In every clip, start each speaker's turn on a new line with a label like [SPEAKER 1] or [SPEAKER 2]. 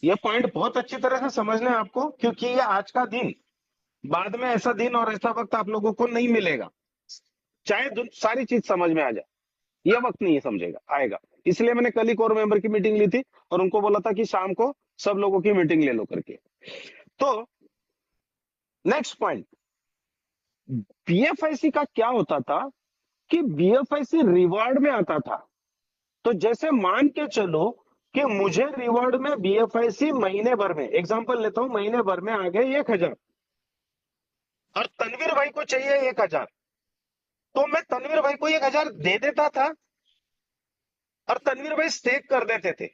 [SPEAKER 1] ये पॉइंट बहुत अच्छी तरह से समझना है आपको, क्योंकि ये आज का दिन, बाद में ऐसा दिन और ऐसा वक्त आप लोगों को नहीं मिलेगा, चाहे सारी चीज समझ में आ जाए, ये वक्त नहीं समझेगा आएगा। इसलिए मैंने कल ही कोर मेंबर की मीटिंग ली थी और उनको बोला था कि शाम को सब लोगों की मीटिंग ले लो करके। तो नेक्स्ट पॉइंट, बीएफआईसी का क्या होता था कि बीएफआईसी रिवार्ड में आता था। तो जैसे मान के चलो कि मुझे रिवार्ड में बीएफआईसी महीने भर में, एग्जांपल लेता हूं, महीने भर में आ गए 1000 और तनवीर भाई को चाहिए 1000, तो मैं तनवीर भाई को 1000 दे देता था और तनवीर भाई स्टेक कर देते थे,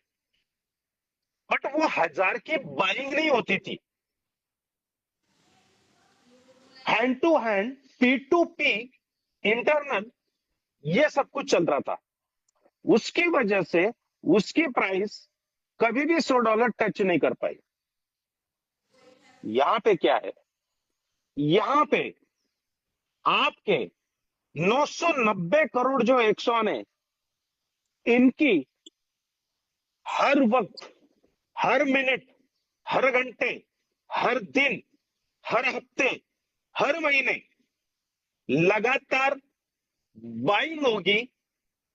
[SPEAKER 1] बट वो 1000 की बाइंग नहीं होती थी। Hand to hand, P to P, internal, ये सब कुछ चल रहा था। उसकी वजह से उसकी प्राइस कभी भी $100 टच नहीं कर पाई। यहां पे क्या है, यहां पे आपके 990 करोड़ जो एक्सॉन है, इनकी हर वक्त, हर मिनट, हर घंटे, हर दिन, हर हफ्ते, हर महीने लगातार बाइंग होगी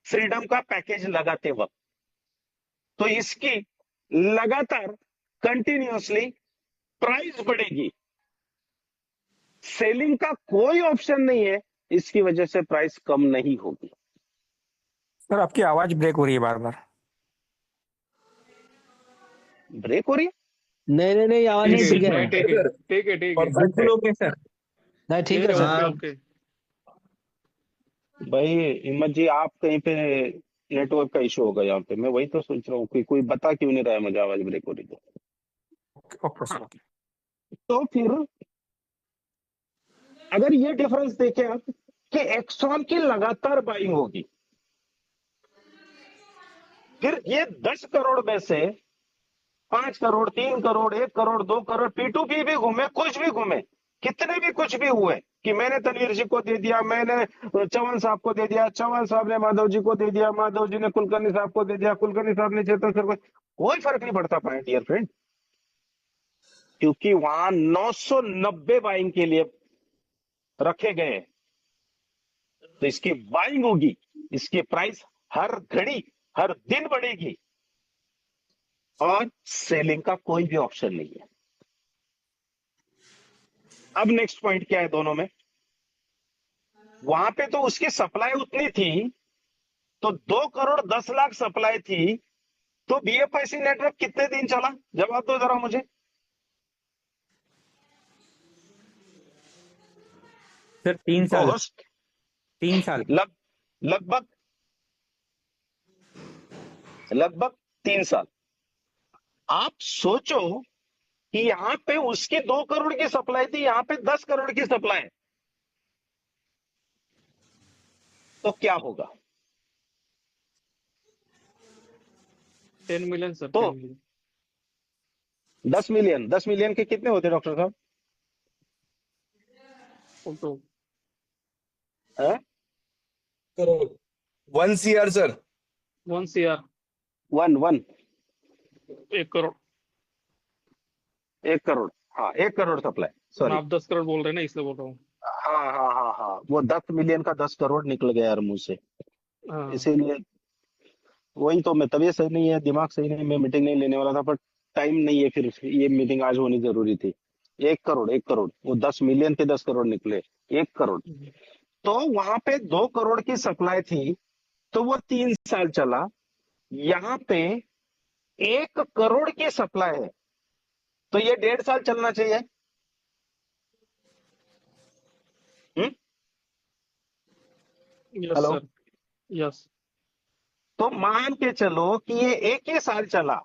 [SPEAKER 1] फ्रीडम का पैकेज लगाते वक्त। तो इसकी लगातार कंटिन्यूअसली प्राइस बढ़ेगी, सेलिंग का कोई ऑप्शन नहीं है, इसकी वजह से प्राइस कम नहीं होगी।
[SPEAKER 2] सर आपकी आवाज ब्रेक हो रही है बार बार।
[SPEAKER 1] ब्रेक हो रही है?
[SPEAKER 3] नहीं नहीं नहीं, आवाज नहीं, ठीक है,
[SPEAKER 4] ठीक है ठीक है ठीक है
[SPEAKER 2] बिल्कुल ओके सर।
[SPEAKER 3] नहीं ठीक है सर।
[SPEAKER 4] ओके।
[SPEAKER 1] भाई हिम्मत जी, आप कहीं पे नेटवर्क का इशू होगा यहाँ पे, मैं वही तो सोच रहा हूँ कि कोई बता क्यों नहीं रहा है मुझे आवाज ब्रेक हो रही तो।
[SPEAKER 2] Okay sir okay.
[SPEAKER 1] तो फिर अगर ये डिफरेंस देखें आप कि एक्सॉन की लगातार बाइंग होगी, फिर ये 10 करोड़ में से 5 करोड़, 3 करोड़, 1 करोड़, 2 करोड़, P2P भी घूमे, कुछ भी घूमे, कितने भी कुछ भी हुए कि मैंने तनवीर जी को दे दिया, मैंने चौहान साहब को दे दिया, चौहान साहब ने माधव जी को दे दिया, माधव जी ने कुलकर्णी साहब को दे दिया, कुलकर्णी साहब ने चेतन सर को, कोई फर्क नहीं पड़ता पाया डियर फ्रेंड, क्योंकि वहां 990 बाइंग के लिए रखे गए हैं। तो इसकी बाइंग होगी, इसकी प्राइस हर घड़ी, हर दिन बढ़ेगी और सेलिंग का कोई भी ऑप्शन नहीं है। अब नेक्स्ट पॉइंट क्या है दोनों में, वहां पे तो उसकी सप्लाई उतनी थी, तो 2,10,00,000 सप्लाई थी, तो बीएफआईसी नेटवर्क कितने दिन चला, जवाब दो जरा मुझे।
[SPEAKER 2] सर 3 साल।
[SPEAKER 1] होस्ट
[SPEAKER 2] 3 साल।
[SPEAKER 1] लगभग लगभग 3 साल। आप सोचो कि यहां पे उसकी 2 करोड़ की सप्लाई थी, यहां पे 10 करोड़ की सप्लाई है, तो क्या होगा?
[SPEAKER 4] 10 मिलियन सर,
[SPEAKER 1] तो
[SPEAKER 4] 10 मिलियन।
[SPEAKER 1] 10 मिलियन के कितने होते डॉक्टर साहब?
[SPEAKER 4] तो
[SPEAKER 1] हैं?
[SPEAKER 5] Crore 1 CR sir.
[SPEAKER 4] 1 CR,
[SPEAKER 1] one
[SPEAKER 4] 1 crore.
[SPEAKER 1] 1 crore, हाँ 1 करोड़ सप्लाई, सॉरी।
[SPEAKER 4] आप 10 करोड़ बोल रहे हैं ना, इसलिए बोल रहा हूँ।
[SPEAKER 1] हाँ हाँ हाँ हाँ, वो 10 मिलियन का 10 करोड़ निकल गया यार मुंह से,
[SPEAKER 4] हाँ
[SPEAKER 1] इसीलिए वही तो, मैं तबीयत सही नहीं है, दिमाग सही नहीं, मैं मीटिंग नहीं लेने वाला था, पर टाइम नहीं है, फिर ये मीटिंग आज होनी जरूरी थी। 1 करोड़, वो 10 मिलियन के 10 करोड़ निकले, 1 करोड़। तो वहां पे 2 करोड़ की सप्लाई थी, तो वो 3 साल चला। यहाँ पे 1 करोड़ की सप्लाई है, तो ये 1.5 साल चलना चाहिए।
[SPEAKER 4] Yes
[SPEAKER 1] hello,
[SPEAKER 4] sir, yes.
[SPEAKER 1] तो मान के चलो कि ये 1 ही साल चला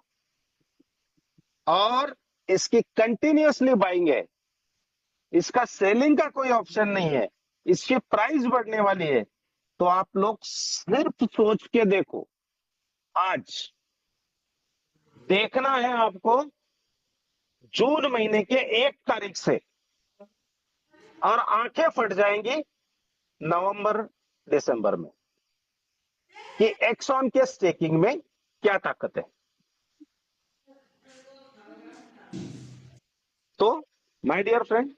[SPEAKER 1] और इसकी कंटिन्यूअसली बाइंग है, इसका सेलिंग का कोई ऑप्शन नहीं है, इसकी प्राइस बढ़ने वाली है, तो आप लोग सिर्फ सोच के देखो, आज देखना है आपको जून महीने के 1 तारीख से, और आंखें फट जाएंगी नवंबर दिसंबर में कि एक्सॉन के स्टेकिंग में क्या ताकत है। तो माय डियर फ्रेंड,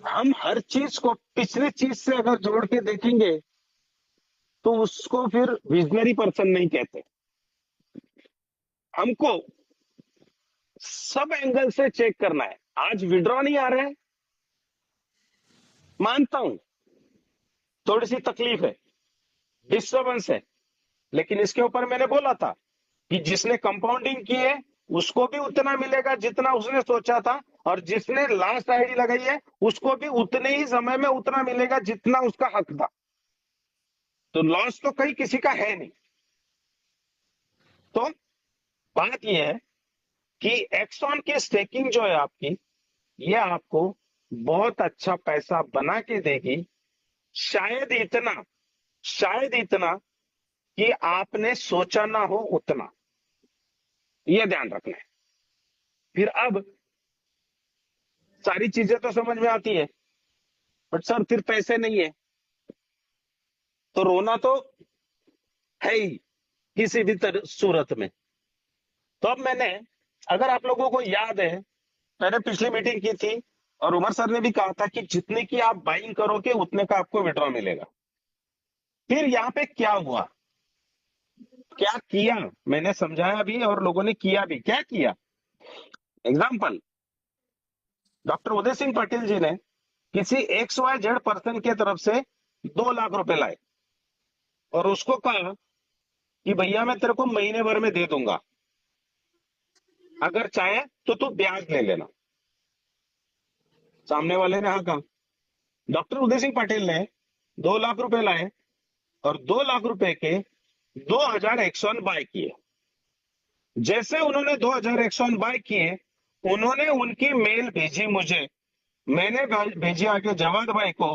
[SPEAKER 1] हम हर चीज को पिछली चीज से अगर जोड़ के देखेंगे तो उसको फिर विजनरी पर्सन नहीं कहते। हमको सब एंगल से चेक करना है। आज विड्रॉ नहीं आ रहा है, मानता हूं थोड़ी सी तकलीफ है, डिस्टर्बेंस है, लेकिन इसके ऊपर मैंने बोला था कि जिसने कंपाउंडिंग की है उसको भी उतना मिलेगा जितना उसने सोचा था, और जिसने लास्ट आईडी लगाई है उसको भी उतने ही समय में उतना मिलेगा जितना उसका हक था। तो लॉस तो कहीं किसी का है नहीं। तो बात यह है कि एक्सॉन की स्टेकिंग जो है आपकी, ये आपको बहुत अच्छा पैसा बना के देगी। शायद इतना कि आपने सोचा ना हो उतना, यह ध्यान रखना है। फिर अब सारी चीजें तो समझ में आती है, बट सर फिर पैसे नहीं है तो रोना तो है ही किसी भी सूरत में। तो अब मैंने, अगर आप लोगों को याद है, मैंने पिछली मीटिंग की थी और उमर सर ने भी कहा था कि जितने की आप बाइंग करोगे उतने का आपको विड्रॉ मिलेगा। फिर यहां पे क्या हुआ, क्या किया, मैंने समझाया भी और लोगों ने किया भी। क्या किया? एग्जाम्पल, डॉक्टर उदय सिंह पटेल जी ने किसी XYZ पर्सन के तरफ से 2 लाख रुपए लाए और उसको कहा कि भैया मैं तेरे को महीने भर में दे दूंगा, अगर चाहे तो तू ब्याज ले लेना। सामने वाले ने हाँ कहा। डॉक्टर उदय सिंह पटेल ने 2 लाख रुपए लाए और 2 लाख रुपए के 2000 एक्सॉन बाय किए। जैसे उन्होंने 2000 एक्सॉन बाय किए, उन्होंने उनकी मेल भेजी मुझे, मैंने भेजी आके जवाद भाई को,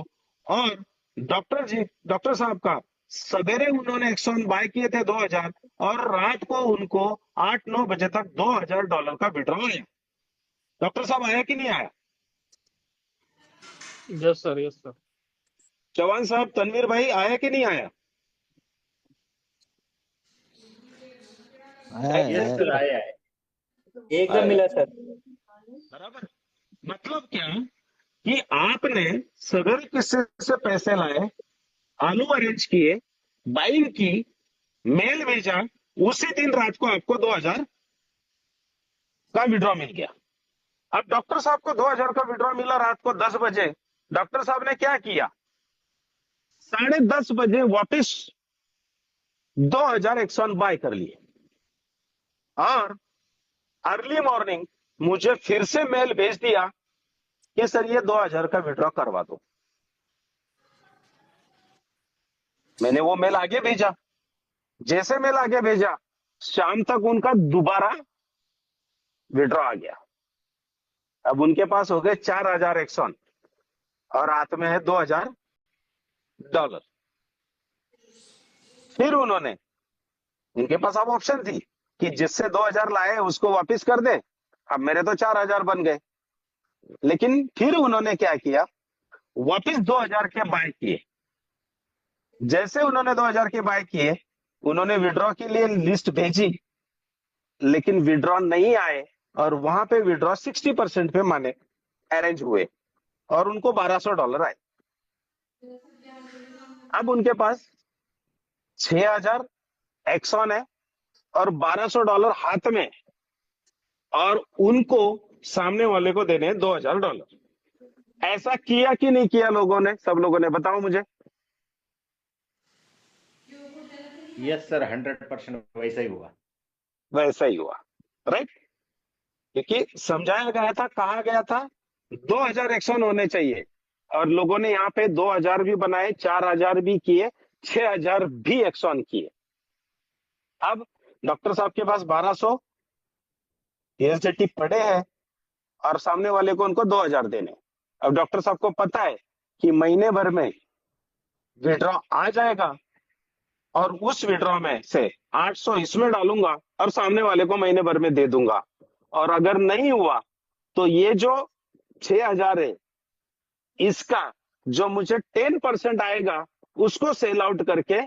[SPEAKER 1] और डॉक्टर साहब का सवेरे उन्होंने एक्सॉन बाय किए थे 2000, और रात को उनको 8-9 बजे तक $2000 का विड्रॉ आया। डॉक्टर साहब आया कि नहीं आया?
[SPEAKER 4] Yes sir, yes sir.
[SPEAKER 1] Chauhan साहब, तनवीर भाई, आया कि नहीं आया?
[SPEAKER 3] है।
[SPEAKER 6] सर आया है, एकदम मिला सर।
[SPEAKER 1] बराबर। मतलब क्या कि आपने सवेरे किससे से पैसे लाए, आलू अरेंज किए, बाइंग की, मेल भेजा, उसी दिन रात को आपको 2000 का विड्रॉ मिल गया। अब डॉक्टर साहब को 2000 का विड्रॉ मिला रात को 10 बजे। डॉक्टर साहब ने क्या किया, 10:30 बजे वापस 2000 एक्सॉन बाय कर लिए, और अर्ली मॉर्निंग मुझे फिर से मेल भेज दिया कि सर ये 2000 का विड्रॉ करवा दो। मैंने वो मेल आगे भेजा। जैसे मेल आगे भेजा, शाम तक उनका दोबारा विड्रॉ आ गया। अब उनके पास हो गए 4000 एक्सॉन और हाथ में है $2000। फिर उन्होंने, उनके पास अब ऑप्शन थी कि जिससे 2000 लाए उसको वापस कर दे। अब मेरे तो 4000 बन गए, लेकिन फिर उन्होंने क्या किया, वापस 2000 के बाय किए। जैसे उन्होंने 2000 के बाय किए, उन्होंने विड्रॉ के लिए लिस्ट भेजी, लेकिन विड्रॉ नहीं आए, और वहां पे विड्रॉ 60% पे माने अरेंज हुए और उनको $1200 आए। अब उनके पास 6000 एक्सॉन है और $1200 हाथ में, और उनको सामने वाले को देने हैं $2000। ऐसा किया कि नहीं किया लोगों ने, सब लोगों ने? बताओ मुझे।
[SPEAKER 6] यस सर, 100% वैसा ही हुआ।
[SPEAKER 1] वैसा ही हुआ, राइट? क्योंकि समझाया गया था, कहा गया था 2000 एक्शन होने चाहिए, और लोगों ने यहाँ पे 2000 भी बनाए, 4000 भी किए, 6000 भी एक्शन किए। अब डॉक्टर साहब के पास 1200 यूएसडीटी पड़े हैं और सामने वाले को उनको 2000 देने। अब डॉक्टर साहब को पता है कि महीने भर में विड्रॉ आ जाएगा, और उस विड्रॉ में से 800 इसमें डालूंगा और सामने वाले को महीने भर में दे दूंगा, और अगर नहीं हुआ तो ये जो 6000 है, इसका जो मुझे 10% आएगा उसको सेल आउट करके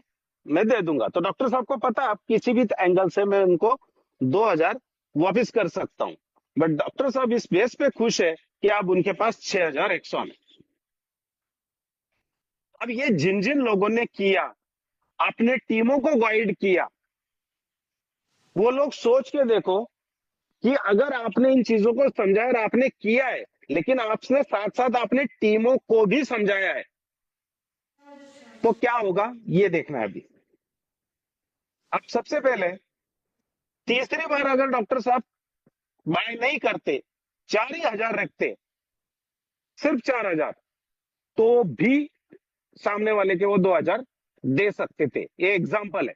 [SPEAKER 1] मैं दे दूंगा। तो डॉक्टर साहब को पता है, आप किसी भी एंगल से मैं उनको 2000 वापस कर सकता हूं, बट डॉक्टर साहब इस बेस पे खुश है कि अब उनके पास 6,000 एक्सॉन है। अब ये जिन जिन लोगों ने किया, अपने टीमों को गाइड किया, वो लोग सोच के देखो कि अगर आपने इन चीजों को समझा और आपने किया है, लेकिन आपने साथ साथ अपने टीमों को भी समझाया है, तो क्या होगा ये देखना है अभी। अब सबसे पहले तीसरी बार अगर डॉक्टर साहब बाय नहीं करते, 4,000 रखते, सिर्फ 4,000, तो भी सामने वाले के वो 2,000 दे सकते थे। ये एग्जाम्पल है,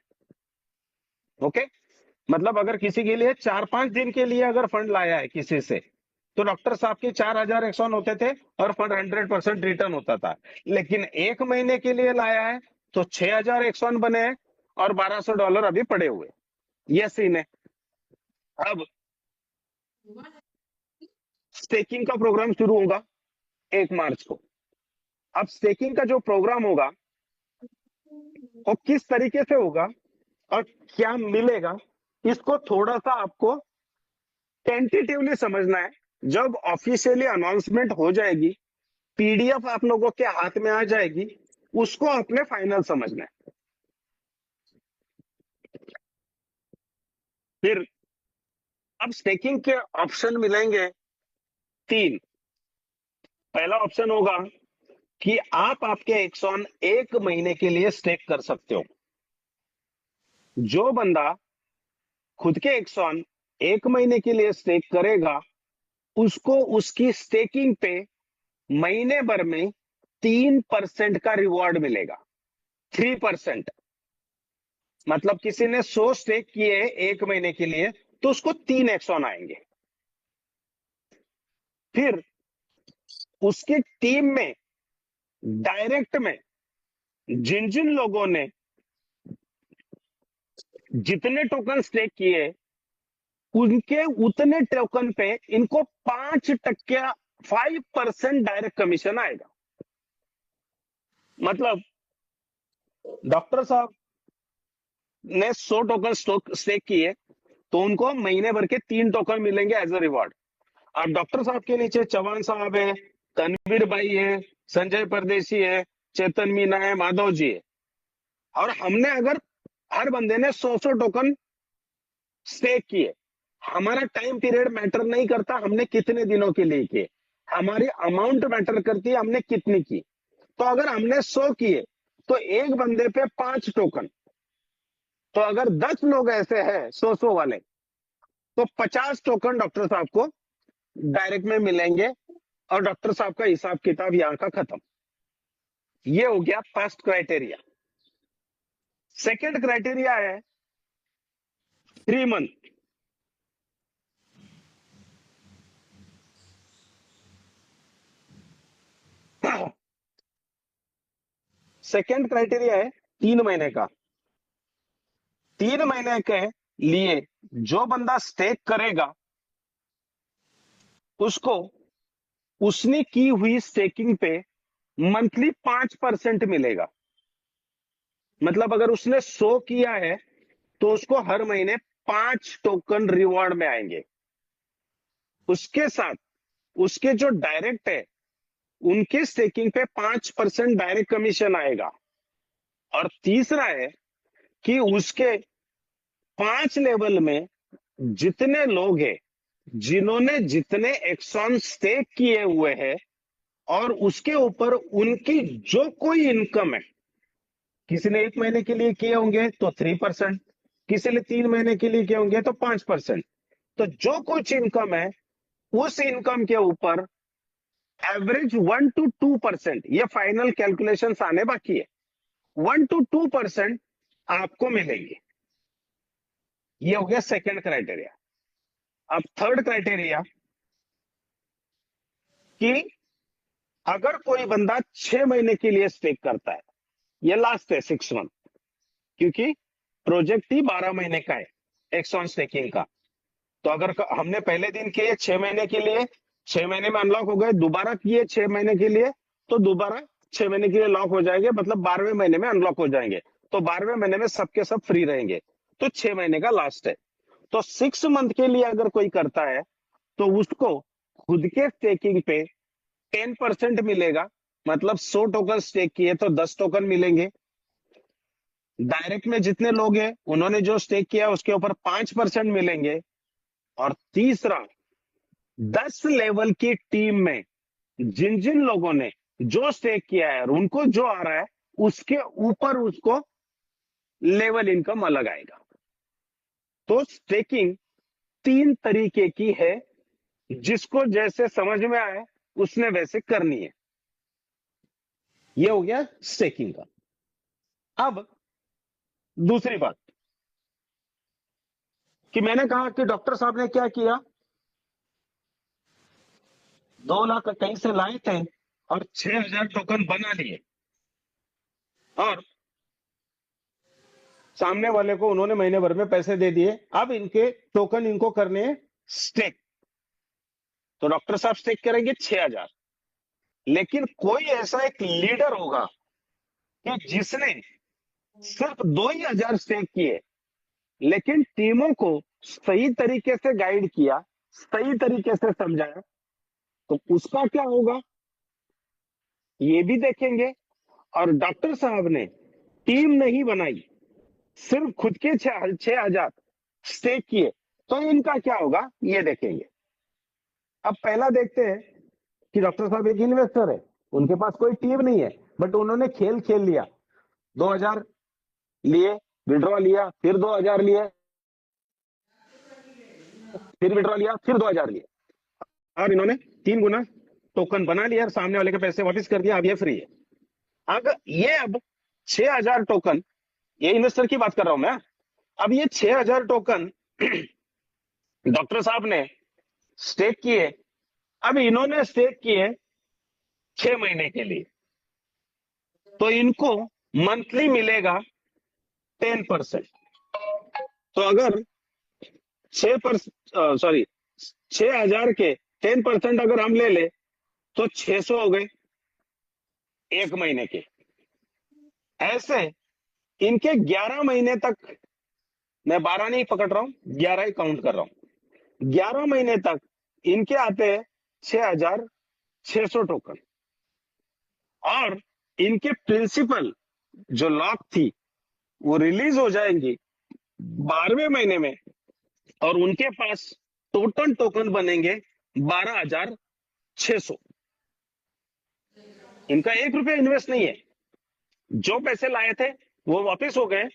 [SPEAKER 1] ओके। मतलब अगर किसी के लिए 4-5 दिन के लिए अगर फंड लाया है किसी से, तो डॉक्टर साहब के 4,000 एक्सॉन होते थे और फंड 100% रिटर्न होता था। लेकिन 1 महीने के लिए लाया है तो 6,000 एक्सॉन बने हैं और $1,200 अभी पड़े हुए। ये सीन है। अब स्टेकिंग का प्रोग्राम शुरू होगा 1 मार्च को। अब स्टेकिंग का जो प्रोग्राम होगा वो किस तरीके से होगा और क्या मिलेगा, इसको थोड़ा सा आपको टेंटेटिवली समझना है। जब ऑफिशियली अनाउंसमेंट हो जाएगी, पीडीएफ आप लोगों के हाथ में आ जाएगी, उसको आपने फाइनल समझना है। फिर अब स्टेकिंग के ऑप्शन मिलेंगे 3। पहला ऑप्शन होगा कि आप आपके एक्सॉन 1 महीने के लिए स्टेक कर सकते हो। जो बंदा खुद के एक्सॉन 1 महीने के लिए स्टेक करेगा, उसको उसकी स्टेकिंग पे महीने भर में 3% का रिवॉर्ड मिलेगा। 3%। मतलब किसी ने 100 स्टेक किए 1 महीने के लिए, तो उसको 3 एक्सॉन आएंगे। फिर उसकी टीम में डायरेक्ट में जिन जिन लोगों ने जितने टोकन स्टेक किए, उनके उतने टोकन पे इनको 5% डायरेक्ट कमीशन आएगा। मतलब डॉक्टर साहब ने 100 टोकन स्टेक किए तो उनको महीने भर के 3 टोकन मिलेंगे एज अ रिवॉर्ड। अब डॉक्टर साहब के नीचे चौहान साहब है, तनवीर भाई है, संजय परदेसी है, चेतन मीना है, माधव जी है, और हमने अगर हर बंदे ने 100 टोकन स्टेक किए, हमारा टाइम पीरियड मैटर नहीं करता हमने कितने दिनों के लिए किए, हमारी अमाउंट मैटर करती है हमने कितनी की। तो अगर हमने 100 किए तो एक बंदे पे 5 टोकन, तो अगर 10 लोग ऐसे हैं 100 वाले, तो 50 टोकन डॉक्टर साहब को डायरेक्ट में मिलेंगे और डॉक्टर साहब का हिसाब किताब यहां का खत्म। ये हो गया फर्स्ट क्राइटेरिया। सेकंड क्राइटेरिया है 3 मंथ। सेकंड क्राइटेरिया है 3 महीने का। 3 महीने के लिए जो बंदा स्टेक करेगा, उसको उसने की हुई स्टेकिंग पे मंथली 5% मिलेगा। मतलब अगर उसने 100 किया है तो उसको हर महीने 5 टोकन रिवॉर्ड में आएंगे। उसके साथ उसके जो डायरेक्ट है उनके स्टेकिंग पे 5% डायरेक्ट कमीशन आएगा। और तीसरा है कि उसके 5 लेवल में जितने लोग हैं जिन्होंने जितने एक्सॉन स्टेक किए हुए हैं और उसके ऊपर उनकी जो कोई इनकम है, किसी ने 1 महीने के लिए किए होंगे तो 3%, किसी ने 3 महीने के लिए किए होंगे तो 5%। तो जो कुछ इनकम है उस इनकम के ऊपर एवरेज 1 to 2%, ये फाइनल कैलकुलेशंस आने बाकी है, 1 to 2% आपको मिलेंगे। ये हो गया सेकंड क्राइटेरिया। अब थर्ड क्राइटेरिया कि अगर कोई बंदा 6 महीने के लिए स्टेक करता है, ये लास्ट है 6 मंथ, क्योंकि प्रोजेक्ट ही 12 महीने का है एक्सॉन स्टेकिंग का। तो अगर हमने पहले दिन किए 6 महीने के लिए, 6 महीने में अनलॉक हो गए, दोबारा किए 6 महीने के लिए, तो दोबारा 6 महीने के लिए लॉक हो जाएंगे, मतलब 12वें महीने में अनलॉक हो जाएंगे। तो 12वें महीने में सबके सब फ्री रहेंगे, तो 6 महीने का लास्ट है। तो 6 मंथ के लिए अगर कोई करता है तो उसको खुद के स्टेकिंग पे 10% मिलेगा, मतलब 100 टोकन स्टेक किए तो 10 टोकन मिलेंगे। डायरेक्ट में जितने लोग हैं उन्होंने जो स्टेक किया उसके ऊपर 5% मिलेंगे। और तीसरा, 10 लेवल की टीम में जिन जिन लोगों ने जो स्टेक किया है और उनको जो आ रहा है उसके ऊपर उसको लेवल इनकम अलग आएगा। तो स्टेकिंग 3 तरीके की है, जिसको जैसे समझ में आए उसने वैसे करनी है। ये हो गया स्टेकिंग का। अब दूसरी बात कि मैंने कहा कि डॉक्टर साहब ने क्या किया, 2 लाख कहीं से लाए थे और 6,000 टोकन बना लिए, और सामने वाले को उन्होंने महीने भर में पैसे दे दिए। अब इनके टोकन इनको करने हैं स्टेक। तो डॉक्टर साहब स्टेक करेंगे 6,000, लेकिन कोई ऐसा एक लीडर होगा कि जिसने सिर्फ 2,000 स्टेक किए, लेकिन टीमों को सही तरीके से गाइड किया, सही तरीके से समझाया, तो उसका क्या होगा ये भी देखेंगे। और डॉक्टर साहब ने टीम नहीं बनाई, सिर्फ खुद के 6,000 स्टेक किए, तो इनका क्या होगा ये देखेंगे। अब पहला देखते हैं कि डॉक्टर साहब एक इन्वेस्टर है, उनके पास कोई टीम नहीं है, बट उन्होंने खेल खेल लिया। 2,000 लिए, विड्रॉ लिया, फिर 2,000 लिए, फिर विड्रॉ लिया, फिर 2,000 लिए, और इन्होंने 3 गुना टोकन बना लिया और सामने वाले के पैसे वापस कर दिया। अब ये फ्री है। अब 6,000 टोकन, ये इन्वेस्टर की बात कर रहा हूं मैं। अब ये 6,000 टोकन डॉक्टर साहब ने स्टेक किए। अब इन्होंने स्टेक किए 6 महीने के लिए, तो इनको मंथली मिलेगा 10%। तो अगर 6,000 के 10% अगर हम ले ले तो 600 हो गए 1 महीने के। ऐसे इनके 11 महीने तक, मैं 12 नहीं पकड़ रहा हूं, 11 ही काउंट कर रहा हूं, 11 महीने तक इनके आते हैं 6,600 टोकन। और इनके प्रिंसिपल जो लॉक थी वो रिलीज हो जाएंगी 12वें महीने में, और उनके पास टोटल टोकन बनेंगे 12,600। इनका 1 रुपया इन्वेस्ट नहीं है, जो पैसे लाए थे वो वापस हो गए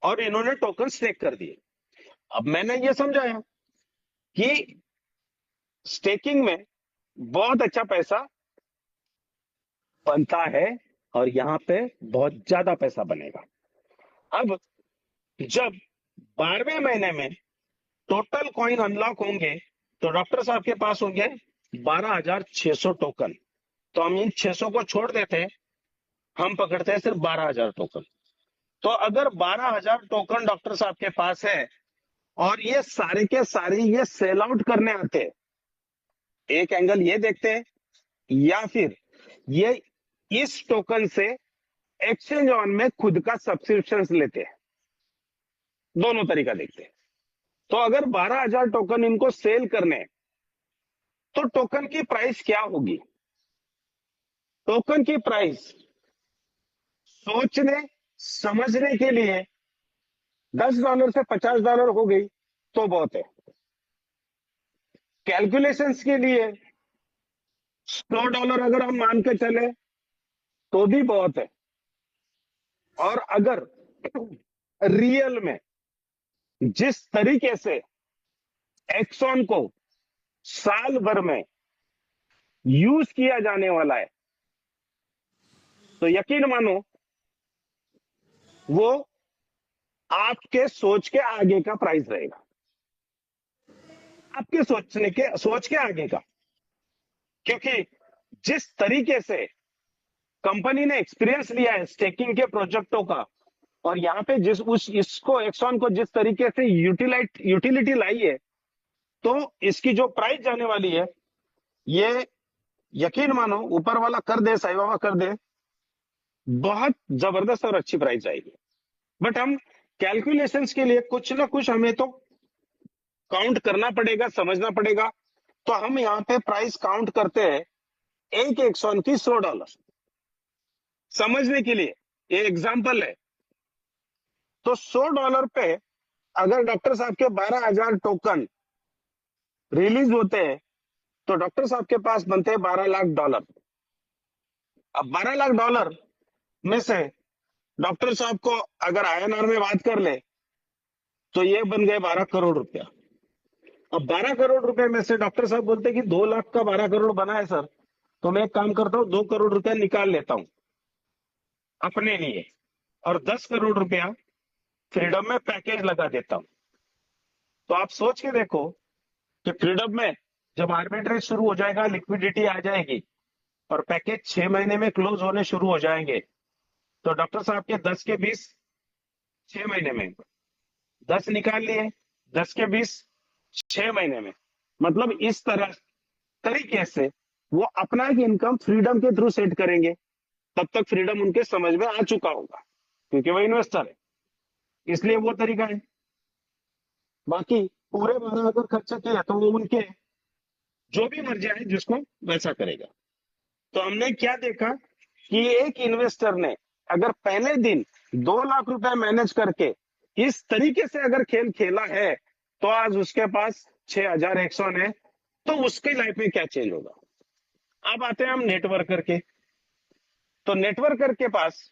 [SPEAKER 1] और इन्होंने टोकन स्टेक कर दिए। अब मैंने ये समझाया कि स्टेकिंग में बहुत अच्छा पैसा बनता है और यहां पे बहुत ज्यादा पैसा बनेगा। अब जब 12वें महीने में टोटल कॉइन अनलॉक होंगे तो डॉक्टर साहब के पास होंगे 12,600 टोकन। तो हम इन 600 को छोड़ देते हैं, हम पकड़ते हैं सिर्फ 12,000 टोकन। तो अगर 12,000 टोकन डॉक्टर साहब के पास है और ये सारे के सारे ये सेल आउट करने आते हैं, एक एंगल ये देखते हैं, या फिर ये इस टोकन से एक्सचेंज ऑन में खुद का सब्सक्रिप्शन लेते हैं, दोनों तरीका देखते हैं। तो अगर 12,000 टोकन इनको सेल करने हैं, तो टोकन की प्राइस क्या होगी? टोकन की प्राइस सोचने समझने के लिए $10 से $50 हो गई तो बहुत है। कैलकुलेशंस के लिए $100 अगर हम मान के चले तो भी बहुत है। और अगर रियल में जिस तरीके से एक्सॉन को साल भर में यूज किया जाने वाला है, तो यकीन मानो वो आपके सोच के आगे का प्राइस रहेगा, आपके सोच के आगे का। क्योंकि जिस तरीके से कंपनी ने एक्सपीरियंस लिया है स्टेकिंग के प्रोजेक्टों का, और यहां पे इसको एक्सॉन को जिस तरीके से यूटिलिटी लाई है, तो इसकी जो प्राइस जाने वाली है, ये यकीन मानो ऊपर वाला कर दे, साईं बाबा कर दे, बहुत जबरदस्त और अच्छी प्राइस आएगी। बट हम कैलकुलेशंस के लिए कुछ ना कुछ हमें तो काउंट करना पड़ेगा, समझना पड़ेगा। तो हम यहाँ पे प्राइस काउंट करते हैं एक एक्सॉन की $100 समझने के लिए, ये एग्जाम्पल है। तो $100 पे अगर डॉक्टर साहब के 12,000 टोकन रिलीज होते हैं तो डॉक्टर साहब के पास बनते हैं $12 लाख। अब $12 लाख में से डॉक्टर साहब को अगर INR में बात कर ले तो ये बन गए 12 करोड़ रुपया। अब 12 करोड़ रुपए में से डॉक्टर साहब बोलते हैं कि 2 लाख का 12 करोड़ बना है सर, तो मैं एक काम करता हूं 2 करोड़ रुपया निकाल लेता हूं अपने लिए और 10 करोड़ रुपया फ्रीडम में पैकेज लगा देता हूं। तो आप सोच के देखो कि फ्रीडम में जब आर्बिट्रेज शुरू हो जाएगा, लिक्विडिटी आ जाएगी और पैकेज 6 महीने में क्लोज होने शुरू हो जाएंगे, तो डॉक्टर साहब के 10 के 20 6 महीने में 10 निकाल लिए, 10 के 20 6 महीने में, मतलब इस तरह तरीके से वो अपना एक इनकम फ्रीडम के थ्रू सेट करेंगे। तब तक फ्रीडम उनके समझ में आ चुका होगा क्योंकि वो इन्वेस्टर है, इसलिए वो तरीका है। बाकी पूरे 12 अगर खर्चा किया तो वो उनके जो भी मर्जी है जिसको वैसा करेगा। तो हमने क्या देखा कि एक इन्वेस्टर ने अगर पहले दिन 2 लाख रुपए मैनेज करके इस तरीके से अगर खेल खेला है तो आज उसके पास 6,100 है, तो उसकी लाइफ में क्या चेंज होगा। अब आते हैं हम नेटवर्कर के। तो नेटवर्कर के पास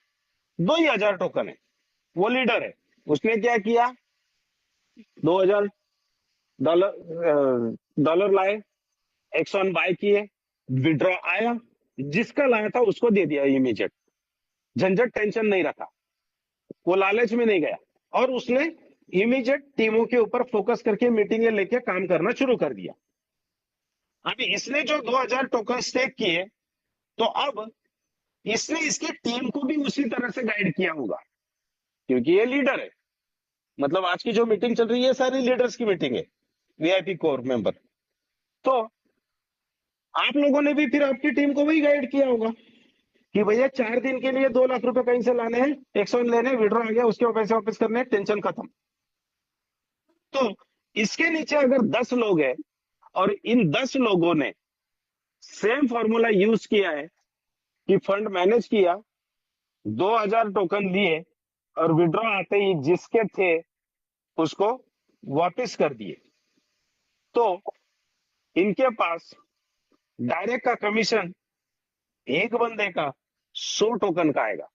[SPEAKER 1] 2,000 टोकन है, वो लीडर है, उसने क्या किया $2,000 लाए, एक्सॉन बाय किए, विड्रॉ आया, जिसका लाया था उसको दे दिया इमीडिएट, झंझट टेंशन नहीं रखा, वो लालच में नहीं गया और उसने इमीडिएट टीमों के ऊपर फोकस करके मीटिंगें लेके काम करना शुरू कर दिया। अभी इसने जो 2,000 टोकन स्टेक किए तो अब इसने इसकी टीम को भी उसी तरह से गाइड किया होगा क्योंकि ये लीडर है। मतलब आज की जो मीटिंग चल रही है सारी लीडर्स की मीटिंग है, VIP कोर मेंबर। तो आप लोगों ने भी फिर आपकी टीम को वही गाइड किया होगा कि भैया 4 दिन के लिए 2 लाख रुपए कहीं से लाने हैं, एक्सॉन लेने, विड्रॉ आ गया, उसके पैसे वापस करने हैं, टेंशन खत्म। तो इसके नीचे अगर 10 लोग हैं और इन 10 लोगों ने सेम फॉर्मूला यूज किया है कि फंड मैनेज किया, 2,000 टोकन लिए और विड्रॉ आते ही जिसके थे उसको वापस कर दिए, तो इनके पास डायरेक्ट का कमीशन एक बंदे का 100 टोकन का आएगा।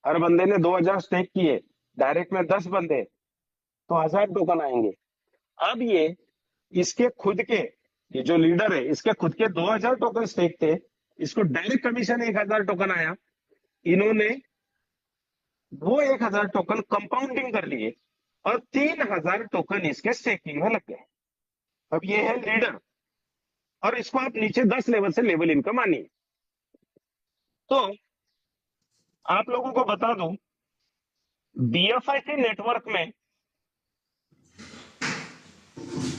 [SPEAKER 1] हर बंदे ने 2,000 स्टेक किए, डायरेक्ट में 10 बंदे तो 1,000 टोकन आएंगे। अब ये इसके खुद के, ये जो लीडर है इसके खुद के 2,000 टोकन स्टेक थे, इसको डायरेक्ट कमीशन 1,000 टोकन आया, इन्होंने वो 1,000 टोकन कंपाउंडिंग कर लिए और 3,000 टोकन इसके स्टेकिंग में लग गए। अब ये है लीडर और इसको आप नीचे 10 लेवल से लेवल इनकम आनी है। तो आप लोगों को बता दूं, BFIC नेटवर्क में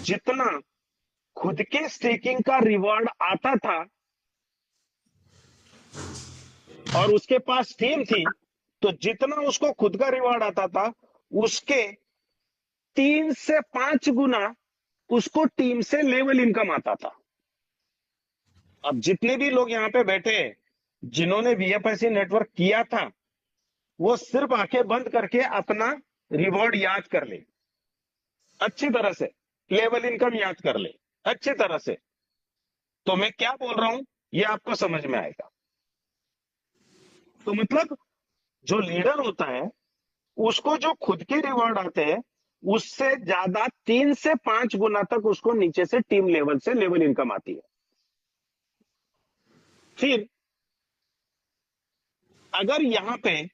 [SPEAKER 1] जितना खुद के स्टेकिंग का रिवॉर्ड आता था और उसके पास टीम थी, तो जितना उसको खुद का रिवॉर्ड आता था उसके 3 से 5 गुना उसको टीम से लेवल इनकम आता था। अब जितने भी लोग यहां पे बैठे हैं जिन्होंने BFIC नेटवर्क किया था, वो सिर्फ आंखें बंद करके अपना रिवॉर्ड याद कर ले, अच्छी तरह से लेवल इनकम याद कर ले अच्छी तरह से। तो मैं क्या बोल रहा हूं ये आपको समझ में आएगा। तो मतलब जो लीडर होता है उसको जो खुद के रिवॉर्ड आते हैं उससे ज्यादा 3 से 5 गुना तक उसको नीचे से टीम लेवल से लेवल इनकम आती है। फिर अगर यहां पे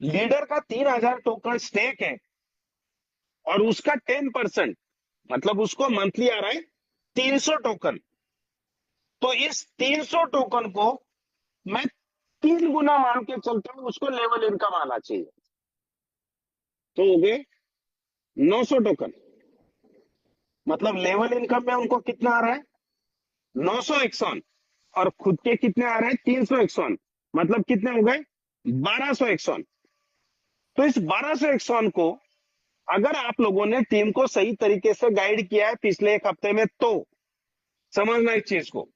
[SPEAKER 1] लीडर का 3,000 टोकन स्टेक है और उसका 10%, मतलब उसको मंथली आ रहा है 300 टोकन, तो इस 300 टोकन को मैं 3 गुना मान के चलता हूं, उसको लेवल इनकम आना चाहिए। तो हो गए 900 टोकन, मतलब लेवल इनकम में उनको कितना आ रहा है 900 एक्सॉन और खुद के कितने आ रहे हैं 300 एक्सॉन, मतलब कितने हो गए 1,200 एक्सॉन। तो इस 1,200 एक्सॉन को अगर आप लोगों ने टीम को सही तरीके से गाइड किया है पिछले एक हफ्ते में, तो समझना इस चीज को।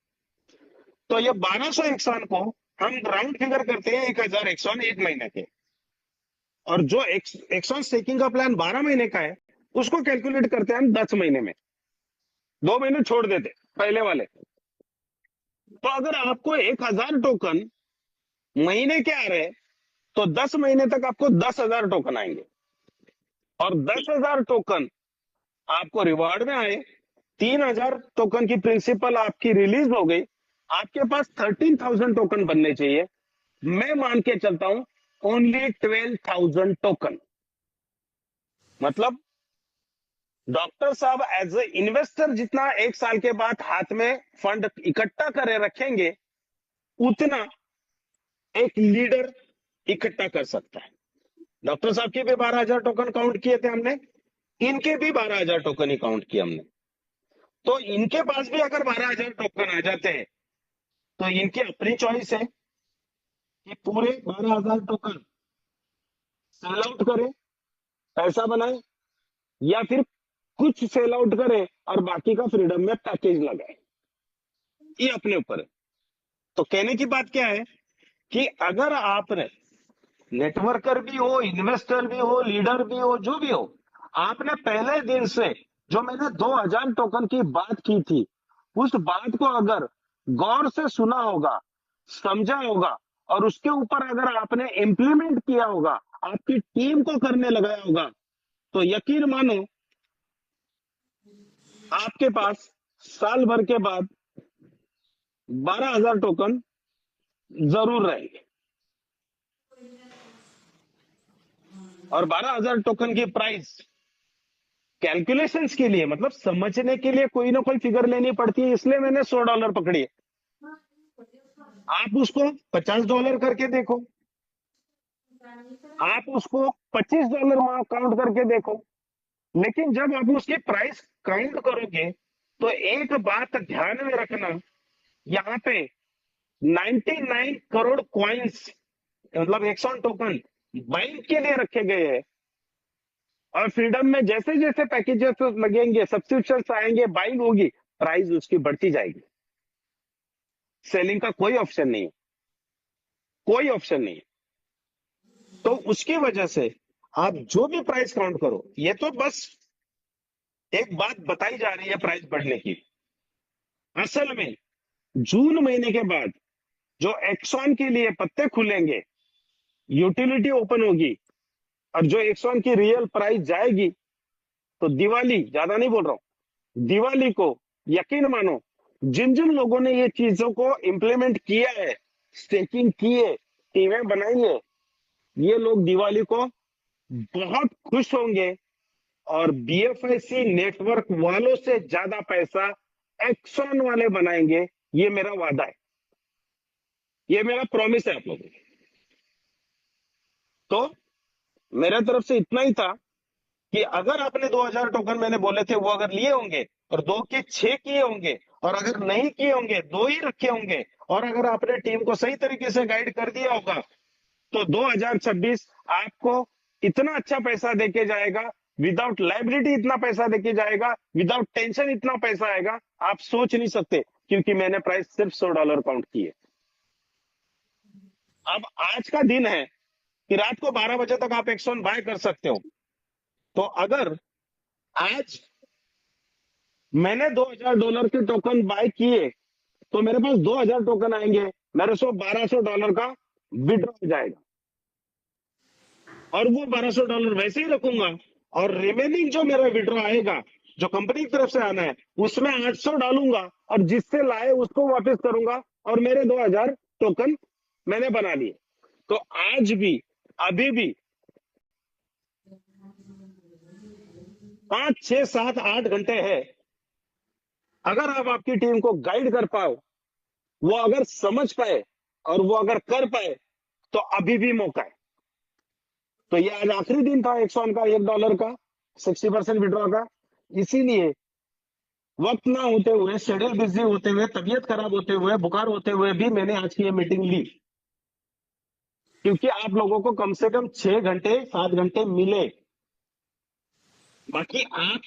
[SPEAKER 1] तो ये 1200 एक्सॉन को हम राउंड फिगर करते हैं 1000 एक्सॉन एक महीने के, और जो एक्सॉन स्टेकिंग का प्लान 12 महीने का है उसको कैलकुलेट करते हैं हम 10 महीने में, 2 महीने छोड़ देते पहले वाले। तो अगर आपको 1000 टोकन महीने के आ रहे तो 10 महीने तक आपको 10,000 टोकन आएंगे, और 10,000 टोकन आपको रिवार्ड में आए, 3,000 टोकन की प्रिंसिपल आपकी रिलीज हो गई, आपके पास 13,000 टोकन बनने चाहिए। मैं मान के चलता हूं ओनली 12,000 टोकन। मतलब डॉक्टर साहब एज ए इन्वेस्टर जितना एक साल के बाद हाथ में फंड इकट्ठा करे रखेंगे, उतना एक लीडर इकट्ठा कर सकता है। डॉक्टर साहब के भी 12,000 टोकन काउंट किए थे हमने, इनके भी 12,000 टोकन ही काउंट किए हमने। तो इनके पास भी अगर 12,000 टोकन आ जाते हैं तो इनकी अपनी चॉइस है कि पूरे 12,000 टोकन सेल आउट करें, पैसा बनाए, या फिर कुछ सेल आउट करें और बाकी का फ्रीडम में पैकेज लगाए। ये अपने ऊपर है। तो कहने की बात क्या है कि अगर आपने नेटवर्कर भी हो, इन्वेस्टर भी हो, लीडर भी हो, जो भी हो, आपने पहले दिन से जो मैंने 2,000 टोकन की बात की थी, उस बात को अगर गौर से सुना होगा, समझा होगा, और उसके ऊपर अगर आपने इंप्लीमेंट किया होगा, आपकी टीम को करने लगाया होगा, तो यकीन मानो आपके पास साल भर के बाद 12,000 टोकन जरूर रहेंगे। और 12,000 टोकन की प्राइस कैलकुलेशंस के लिए, मतलब समझने के लिए कोई ना कोई फिगर लेनी पड़ती है, इसलिए मैंने $100 पकड़ी है। आप उसको $50 करके देखो, आप उसको $25 काउंट करके देखो, लेकिन जब आप उसकी प्राइस काउंट करोगे तो एक बात ध्यान में रखना, यहाँ पे 99 करोड़ कॉइन्स, मतलब एक्सॉन टोकन बाइंग के लिए रखे गए हैं, और फ्रीडम में जैसे जैसे पैकेजेस लगेंगे, सब्सक्रिप्शन आएंगे, बाइंग होगी, प्राइस उसकी बढ़ती जाएगी। सेलिंग का कोई ऑप्शन नहीं है, कोई ऑप्शन नहीं है। तो उसकी वजह से आप जो भी प्राइस काउंट करो, ये तो बस एक बात बताई जा रही है प्राइस बढ़ने की। असल में जून महीने के बाद जो एक्सॉन के लिए पत्ते खुलेंगे, यूटिलिटी ओपन होगी, और जो एक्सॉन की रियल प्राइस जाएगी, तो दिवाली, ज्यादा नहीं बोल रहा हूं, दिवाली को यकीन मानो जिन जिन लोगों ने ये चीजों को इंप्लीमेंट किया है, स्टेकिंग की है, टीमें बनाई है, ये लोग दिवाली को बहुत खुश होंगे, और BFIC नेटवर्क वालों से ज्यादा पैसा एक्सॉन वाले बनाएंगे। ये मेरा वादा है, ये मेरा प्रॉमिस है आप लोगों को। तो मेरे तरफ से इतना ही था कि अगर आपने 2,000 टोकन मैंने बोले थे वो अगर लिए होंगे, और 2 के 6 किए होंगे, और अगर नहीं किए होंगे 2 ही रखे होंगे, और अगर आपने टीम को सही तरीके से गाइड कर दिया होगा, तो 2026 आपको इतना अच्छा पैसा देके जाएगा, विदाउट लाइबिलिटी इतना पैसा देके जाएगा, विदाउट टेंशन इतना पैसा आएगा, आप सोच नहीं सकते, क्योंकि मैंने प्राइस सिर्फ $100 काउंट किए। अब आज का दिन है कि रात को 12 बजे तक आप एक्सॉन बाय कर सकते हो। तो अगर आज मैंने $2,000 के टोकन बाय किए, तो मेरे पास 2,000 टोकन आएंगे, मेरे से $1,200 का विड्रॉ हो जाएगा, और वो $1,200 वैसे ही रखूंगा, और रिमेनिंग जो मेरा विड्रॉ आएगा, जो कंपनी की तरफ से आना है, उसमें 800 डालूंगा, और जिससे लाए उसको वापस करूंगा, और मेरे 2,000 टोकन मैंने बना लिए। तो आज भी, अभी भी 5, 6, 7, 8 घंटे है। अगर आप आपकी टीम को गाइड कर पाओ, वो अगर समझ पाए, और वो अगर कर पाए, तो अभी भी मौका है। तो ये आज आखिरी दिन था एक्सॉन का, $1 का 60% विड्रॉ का। इसीलिए वक्त ना होते हुए, शेड्यूल बिजी होते हुए, तबीयत खराब होते हुए, बुखार होते हुए भी मैंने आज की ये मीटिंग ली, क्योंकि आप लोगों को कम से कम 6 घंटे 7 घंटे मिले। बाकी आप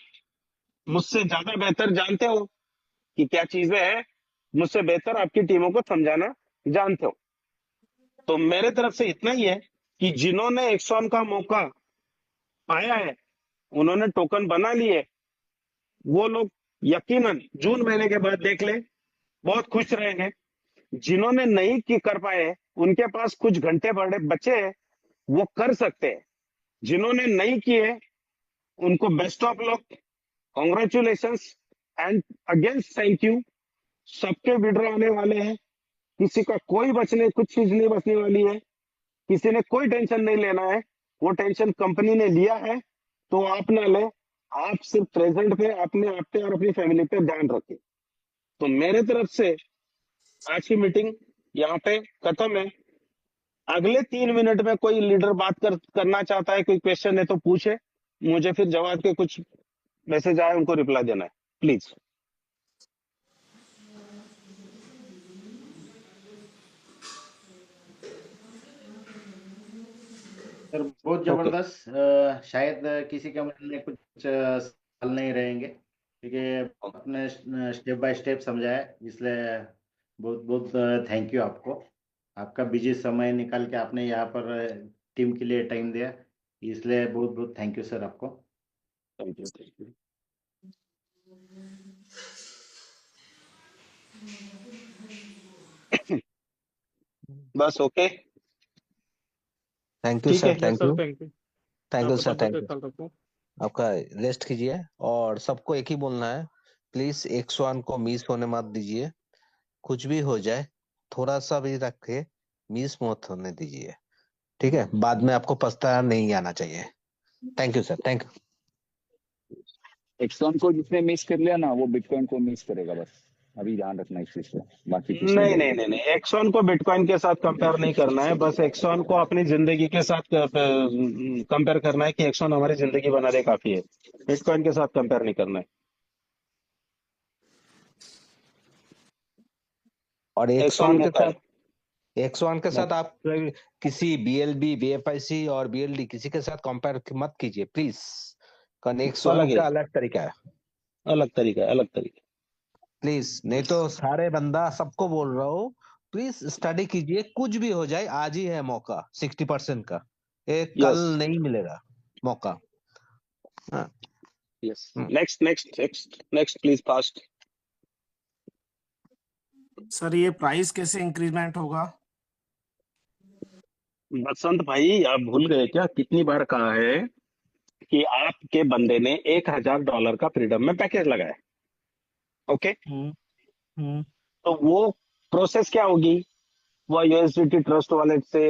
[SPEAKER 1] मुझसे ज्यादा बेहतर जानते हो कि क्या चीजें हैं, मुझसे बेहतर आपकी टीमों को समझाना जानते हो। तो मेरे तरफ से इतना ही है कि जिन्होंने एक्सॉन का मौका पाया है, उन्होंने टोकन बना लिए, वो लोग यकीनन जून महीने के बाद देख ले, बहुत खुश रहेंगे। जिन्होंने नहीं की कर पाए, उनके पास कुछ घंटे बड़े बचे हैं, वो कर सकते हैं। जिन्होंने नहीं किए, उनको best of luck, congratulations and again thank you. सबके विड्रॉ आने वाले हैं, किसी का कोई बचने कुछ चीज नहीं बचने वाली है, किसी ने कोई टेंशन नहीं लेना है। वो टेंशन कंपनी ने लिया है तो आप ना ले, आप सिर्फ प्रेजेंट पे अपने आप पे और अपनी फैमिली पे ध्यान रखें। तो मेरे तरफ से आज की मीटिंग यहाँ पे खत्म है। अगले 3 मिनट में कोई लीडर बात करना चाहता है, कोई क्वेश्चन है तो पूछे, मुझे फिर जवाब के कुछ मैसेज आए उनको रिप्लाई देना है, प्लीज।
[SPEAKER 6] सर बहुत जबरदस्त। शायद किसी के मन में कुछ सवाल नहीं रहेंगे, क्योंकि अपने स्टेप बाय स्टेप समझाया, इसलिए बहुत बहुत थैंक यू आपको। आपका बिजी समय निकाल के आपने यहाँ पर टीम के लिए टाइम दिया, इसलिए बहुत बहुत थैंक यू सर आपको।
[SPEAKER 1] Thank you, thank you. बस ओके,
[SPEAKER 3] थैंक यू
[SPEAKER 1] ठीक है।
[SPEAKER 3] Sir, thank you,
[SPEAKER 4] thank you.
[SPEAKER 3] Thank you
[SPEAKER 4] आप
[SPEAKER 3] सर,
[SPEAKER 4] अपना
[SPEAKER 3] थैंक यू।
[SPEAKER 4] ख्याल रखो।
[SPEAKER 3] आपका रेस्ट कीजिए और सबको एक ही बोलना है, प्लीज एक स्वान को मिस होने मत दीजिए। कुछ भी हो जाए, थोड़ा सा भी रखे, मिस मत होने दीजिए, ठीक है? बाद में आपको पछतावा नहीं आना चाहिए। Thank you sir, thank you.
[SPEAKER 7] एक्सॉन को जिसने मिस कर लिया ना, वो बिटकॉइन को मिस करेगा। बस अभी ध्यान रखना इस चीज को, बाकी कुछ
[SPEAKER 1] नहीं
[SPEAKER 7] नहीं।
[SPEAKER 1] नहीं नहीं नहीं, एक्सॉन को बिटकॉइन के साथ कंपेयर नहीं करना है। बस एक्सॉन को अपनी जिंदगी के साथ कंपेयर करना है कि एक्सॉन हमारी जिंदगी बना दे, काफी है। बिटकॉइन के साथ कंपेयर नहीं करना है।
[SPEAKER 3] और
[SPEAKER 1] एक्सॉन
[SPEAKER 3] एक स्वान के साथ आप किसी BLB, BFIC और BLD किसी के साथ कंपेयर मत कीजिए प्लीज, कारण एक स्वान
[SPEAKER 1] अलग है,
[SPEAKER 3] का अलग तरीका है,
[SPEAKER 1] अलग तरीका है, अलग तरीका।
[SPEAKER 3] प्लीज। नहीं तो सारे बंदा सबको बोल रहा हूँ, प्लीज स्टडी कीजिए। कुछ भी हो जाए, आज ही है मौका 60% का, एक कल
[SPEAKER 1] यस
[SPEAKER 3] नहीं मिलेगा मौका। हाँ।
[SPEAKER 1] Yes, next next next next please, fast.
[SPEAKER 8] Sir ये प्राइस कैसे इंक्रीजमेंट होगा?
[SPEAKER 1] बसंत भाई, आप भूल गए क्या, कितनी बार कहा है कि आपके बंदे ने $1000 का फ्रीडम में पैकेज लगाया, ओके?
[SPEAKER 8] हम्म
[SPEAKER 1] तो वो प्रोसेस क्या होगी? वो USDT ट्रस्ट वॉलेट से